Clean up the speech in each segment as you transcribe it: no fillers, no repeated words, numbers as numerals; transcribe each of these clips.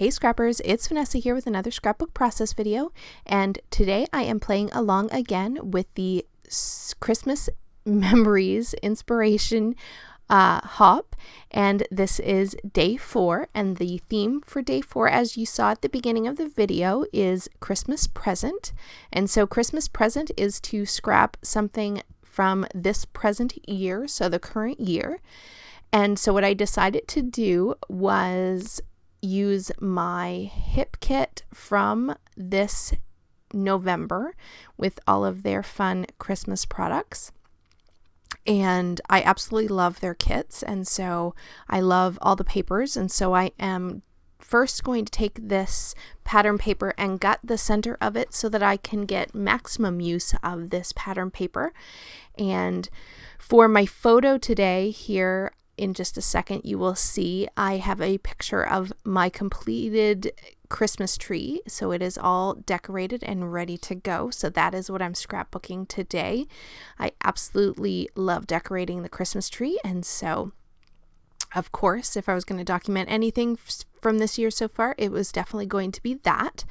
Hey scrappers, it's Vanessa here with another scrapbook process video, and today I am playing along again with the Christmas memories inspiration hop, and this is day 4, and the theme for day 4, as you saw at the beginning of the video, is Christmas present. And so Christmas present is to scrap something from this present year, so the current year. And so what I decided to do was use my hip kit from this November with all of their fun Christmas products. And I absolutely love their kits, and so I love all the papers. And so I am first going to take this pattern paper and gut the center of it so that I can get maximum use of this pattern paper. And for my photo today here, in just a second, you will see I have a picture of my completed Christmas tree. So it is all decorated and ready to go. So that is what I'm scrapbooking today. I absolutely love decorating the Christmas tree. And so, of course, if I was going to document anything from this year so far, it was definitely going to be that.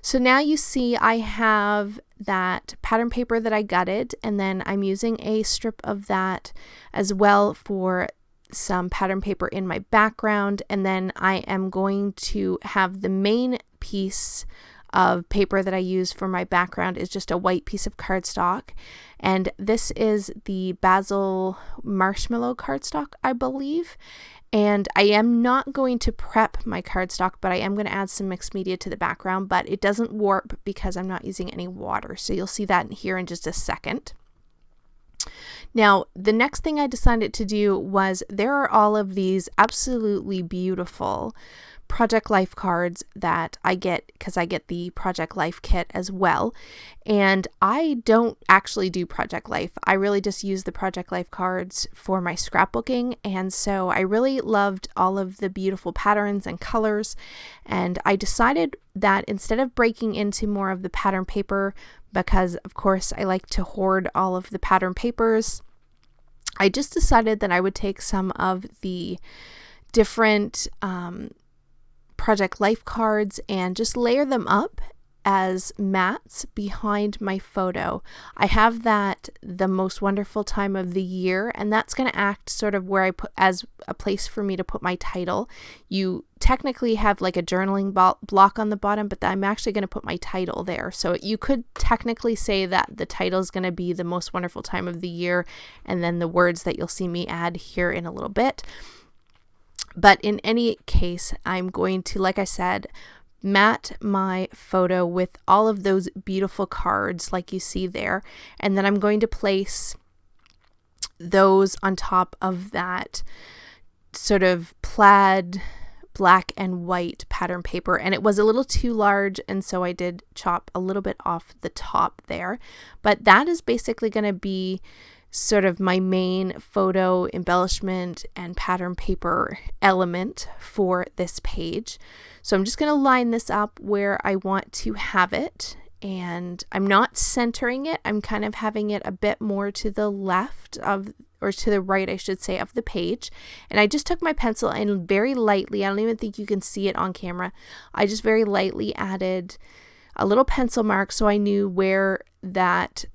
So now you see I have that pattern paper that I gutted, and then I'm using a strip of that as well for some pattern paper in my background, and then I am going to have the main piece of paper that I use for my background is just a white piece of cardstock, and this is the Basil Marshmallow cardstock, I believe. And I am not going to prep my cardstock, but I am going to add some mixed media to the background, but it doesn't warp because I'm not using any water. So you'll see that here in just a second. Now, the next thing I decided to do was there are all of these absolutely beautiful Project Life cards that I get because I get the Project Life kit as well. And I don't actually do Project Life. I really just use the Project Life cards for my scrapbooking. And so I really loved all of the beautiful patterns and colors. And I decided that instead of breaking into more of the pattern paper, because of course I like to hoard all of the pattern papers, I just decided that I would take some of the different Project Life cards and just layer them up as mats behind my photo. I have that the most wonderful time of the year, and that's going to act sort of where I put as a place for me to put my title. You technically have like a journaling block on the bottom, but I'm actually going to put my title there. So you could technically say that the title is going to be the most wonderful time of the year, and then the words that you'll see me add here in a little bit. But in any case, I'm going to, like I said, mat my photo with all of those beautiful cards like you see there. And then I'm going to place those on top of that sort of plaid black and white pattern paper. And it was a little too large, and so I did chop a little bit off the top there. But that is basically going to be sort of my main photo embellishment and pattern paper element for this page. So I'm just going to line this up where I want to have it, and I'm not centering it. I'm kind of having it a bit more to the left of, or to the right, I should say, of the page. And I just took my pencil and very lightly, I don't even think you can see it on camera, I just very lightly added a little pencil mark so I knew where that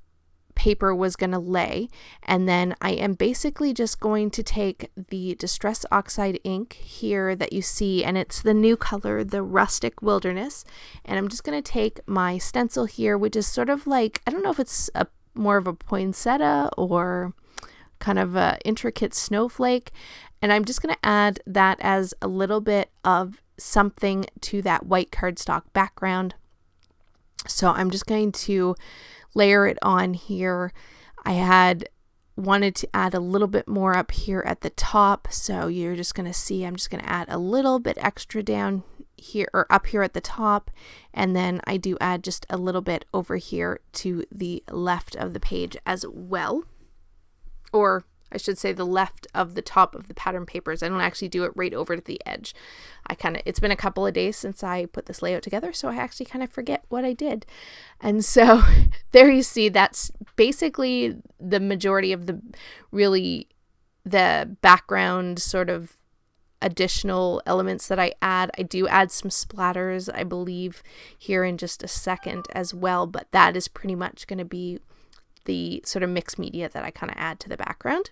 paper was going to lay. And then I am basically just going to take the Distress Oxide ink here that you see, and it's the new color, the Rustic Wilderness, and I'm just going to take my stencil here, which is sort of like, I don't know if it's a more of a poinsettia or kind of a intricate snowflake, and I'm just going to add that as a little bit of something to that white cardstock background. So I'm just going to layer it on here. I had wanted to add a little bit more up here at the top, so you're just going to see I'm just going to add a little bit extra down here or up here at the top, and then I do add just a little bit over here to the left of the page as well, or I should say the left of the top of the pattern papers. I don't actually do it right over to the edge. It's been a couple of days since I put this layout together, so I actually kind of forget what I did. And so there you see, that's basically the majority of the background sort of additional elements that I add. I do add some splatters, I believe, here in just a second as well, but that is pretty much going to be the sort of mixed media that I kind of add to the background.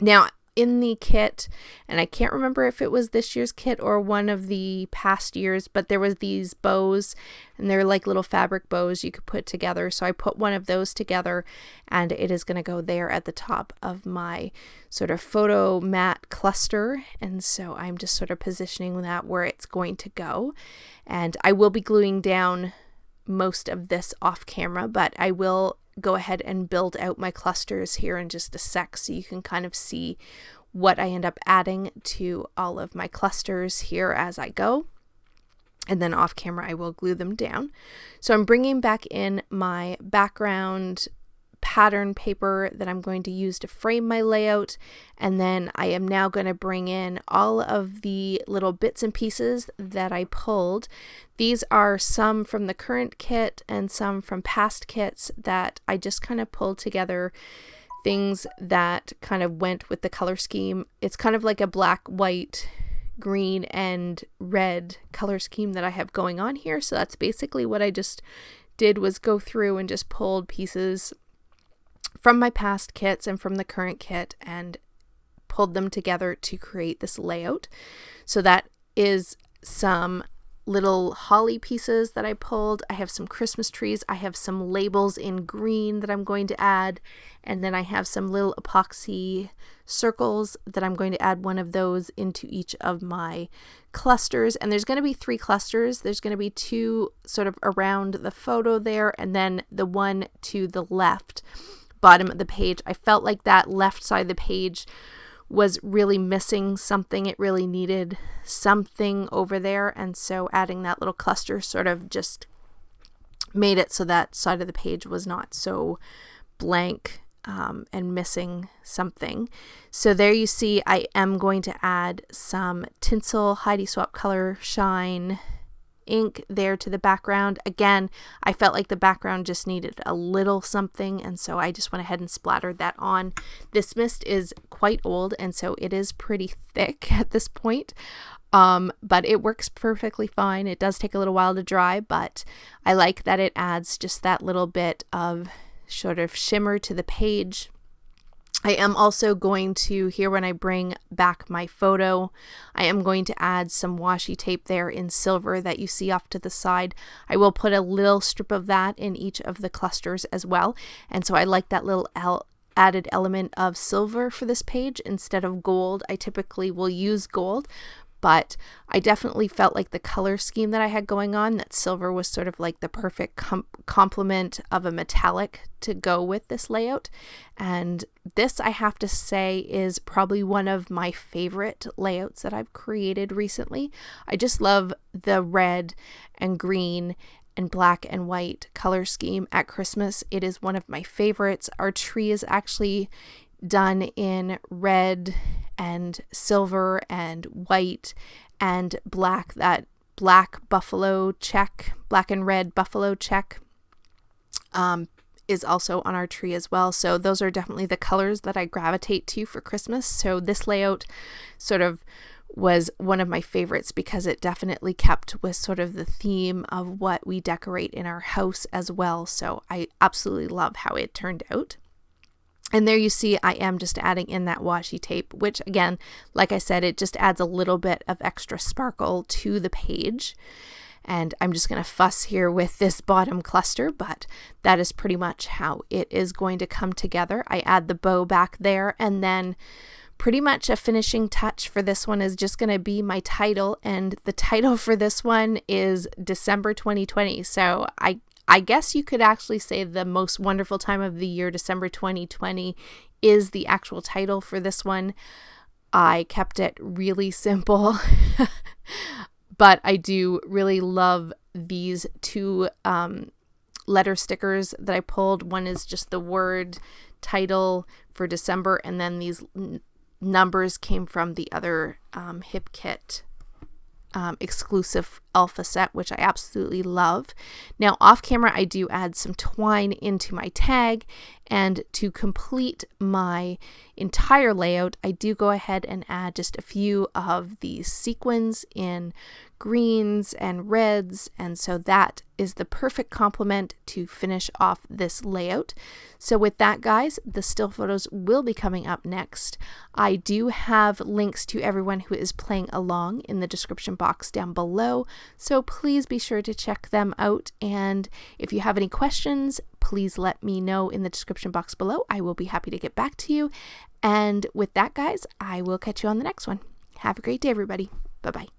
Now, in the kit, and I can't remember if it was this year's kit or one of the past years, but there was these bows, and they're like little fabric bows you could put together. So I put one of those together, and it is going to go there at the top of my sort of photo mat cluster. And so I'm just sort of positioning that where it's going to go. And I will be gluing down most of this off camera, but I will go ahead and build out my clusters here in just a sec so you can kind of see what I end up adding to all of my clusters here as I go. And then off camera I will glue them down. So I'm bringing back in my background pattern paper that I'm going to use to frame my layout, and then I am now going to bring in all of the little bits and pieces that I pulled. These are some from the current kit and some from past kits that I just kind of pulled together, things that kind of went with the color scheme. It's kind of like a black, white, green, and red color scheme that I have going on here. So that's basically what I just did, was go through and just pulled pieces from my past kits and from the current kit and pulled them together to create this layout. So that is some little holly pieces that I pulled. I have some Christmas trees. I have some labels in green that I'm going to add. And then I have some little epoxy circles that I'm going to add one of those into each of my clusters. And there's going to be 3 clusters. There's going to be 2 sort of around the photo there, and then the one to the left bottom of the page. I felt like that left side of the page was really missing something. It really needed something over there, and so adding that little cluster sort of just made it so that side of the page was not so blank and missing something. So there you see I am going to add some tinsel Heidi Swap Color Shine ink there to the background. Again, I felt like the background just needed a little something, and so I just went ahead and splattered that on. This mist is quite old, and so it is pretty thick at this point, but it works perfectly fine. It does take a little while to dry, but I like that it adds just that little bit of sort of shimmer to the page. I am also going to, here when I bring back my photo, I am going to add some washi tape there in silver that you see off to the side. I will put a little strip of that in each of the clusters as well. And so I like that little added element of silver for this page instead of gold. I typically will use gold, but I definitely felt like the color scheme that I had going on, that silver was sort of like the perfect complement of a metallic to go with this layout. And this, I have to say, is probably one of my favorite layouts that I've created recently. I just love the red and green and black and white color scheme at Christmas. It is one of my favorites. Our tree is actually done in red and silver and white and black. That black buffalo check, black and red buffalo check is also on our tree as well. So those are definitely the colors that I gravitate to for Christmas. So this layout sort of was one of my favorites because it definitely kept with sort of the theme of what we decorate in our house as well. So I absolutely love how it turned out. And there you see I am just adding in that washi tape, which again, like I said, it just adds a little bit of extra sparkle to the page. And I'm just going to fuss here with this bottom cluster, but that is pretty much how it is going to come together. I add the bow back there, and then pretty much a finishing touch for this one is just going to be my title. And the title for this one is December 2020. So I guess you could actually say the most wonderful time of the year, December 2020, is the actual title for this one. I kept it really simple, but I do really love these 2 letter stickers that I pulled. One is just the word title for December, and then these numbers came from the other Hip Kit exclusive alpha set, which I absolutely love. Now off camera I do add some twine into my tag, And to complete my entire layout, I do go ahead and add just a few of these sequins in greens and reds, and so that is the perfect complement to finish off this layout. So with that, guys, the still photos will be coming up next. I do have links to everyone who is playing along in the description box down below, so please be sure to check them out. And if you have any questions, please let me know in the description box below. I will be happy to get back to you. And with that, guys, I will catch you on the next one. Have a great day, everybody. Bye-bye.